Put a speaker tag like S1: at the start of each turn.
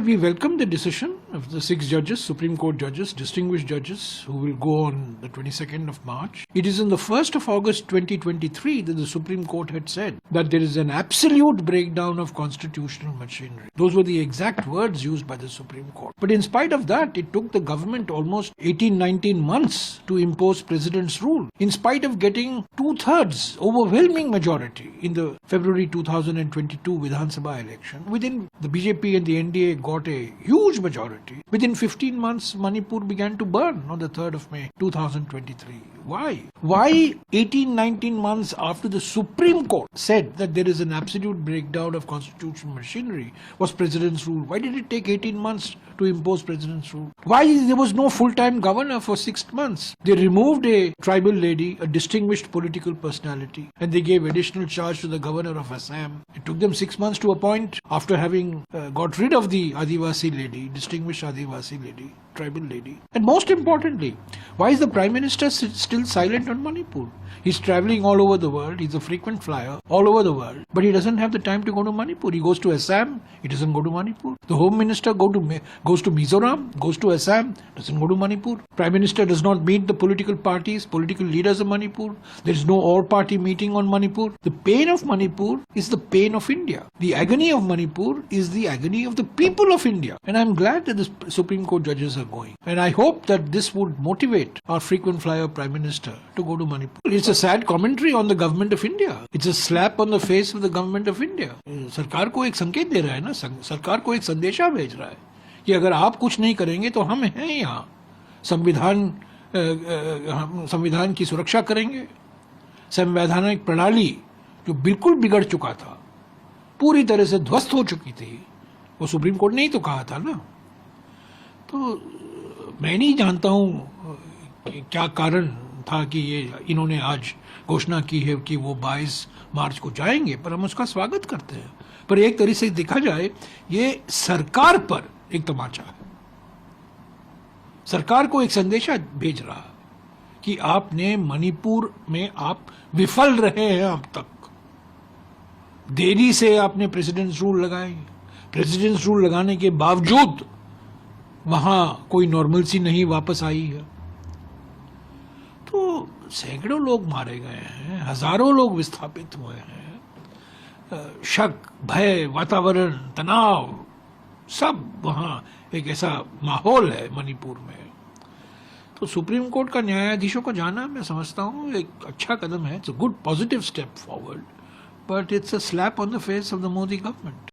S1: we welcome the decision of the 6 judges, Supreme Court judges, distinguished judges, who will go on the 22nd of March. It is on the 1st of August 2023 that the Supreme Court had said that there is an absolute breakdown of constitutional machinery. Those were the exact words used by the Supreme Court. But in spite of that, it took the government almost 18-19 months to impose President's rule, in spite of getting 2/3 overwhelming majority in the February 2022 Vidhan Sabha election. Within the BJP and the NDA got a huge majority. Within 15 months, Manipur began to burn on the 3rd of May 2023. Why? Why 18-19 months after the Supreme Court said that there is an absolute breakdown of constitutional machinery was President's rule? Why did it take 18 months to impose President's rule? Why there was no full-time governor for 6 months? They removed a tribal lady, a distinguished political personality, and they gave additional charge to the governor of Assam. It took them 6 months to appoint after having got rid of the Adivasi lady, distinguished Adivasi lady, tribal lady. And most importantly, why is the Prime Minister still silent on Manipur? He's traveling all over the world. He's a frequent flyer all over the world. But he doesn't have the time to go to Manipur. He goes to Assam. He doesn't go to Manipur. The Home Minister goes to Mizoram, goes to Assam, doesn't go to Manipur. Prime Minister does not meet the political parties, political leaders of Manipur. There is no all-party meeting on Manipur. The pain of Manipur is the pain of India. The agony of Manipur is the agony of the people of India. And I'm glad that the Supreme Court judges are going. And I hope that this would motivate our frequent flyer Prime Minister to go to Manipur. It's a sad commentary on the government of India. It's a slap on the face of the government of India. सरकार को एक संकेत दे रहा है ना, सरकार को एक संदेशा भेज रहा है कि अगर आप कुछ नहीं करेंगे तो हम हैं यहाँ, संविधान की सुरक्षा करेंगे। संवैधानिक प्रणाली जो बिल्कुल बिगड़ चुका था, पूरी तरह से ध्वस्त हो चुकी थी, वो सुप्रीम कोर्ट ने ही तो कहा था ना। तो मैं नहीं जानता हूँ क्या कारण था कि इन्होंने आज घोषणा की है कि वो 22 मार्च को जाएंगे, पर हम उसका स्वागत करते हैं। पर एक तरह से देखा जाए, ये सरकार पर एक तमाचा है। सरकार को एक संदेशा भेज रहा है कि आपने मणिपुर में आप विफल रहे हैं अब तक। देरी से आपने प्रेसिडेंट्स रूल लगाए। प्रेसिडेंट्स रूल लगाने के बावजूद वहां कोई नॉर्मलसी नहीं वापस आई है। तो सैकड़ों लोग मारे गए हैं, हजारों लोग विस्थापित हुए हैं। शक, भय, वातावरण, तनाव, सब वहां एक ऐसा माहौल है मणिपुर में। तो सुप्रीम कोर्ट का न्यायाधीशों को जाना, मैं समझता हूं, एक अच्छा कदम है। It's a good positive step forward, but it's a slap on the face of the Modi government.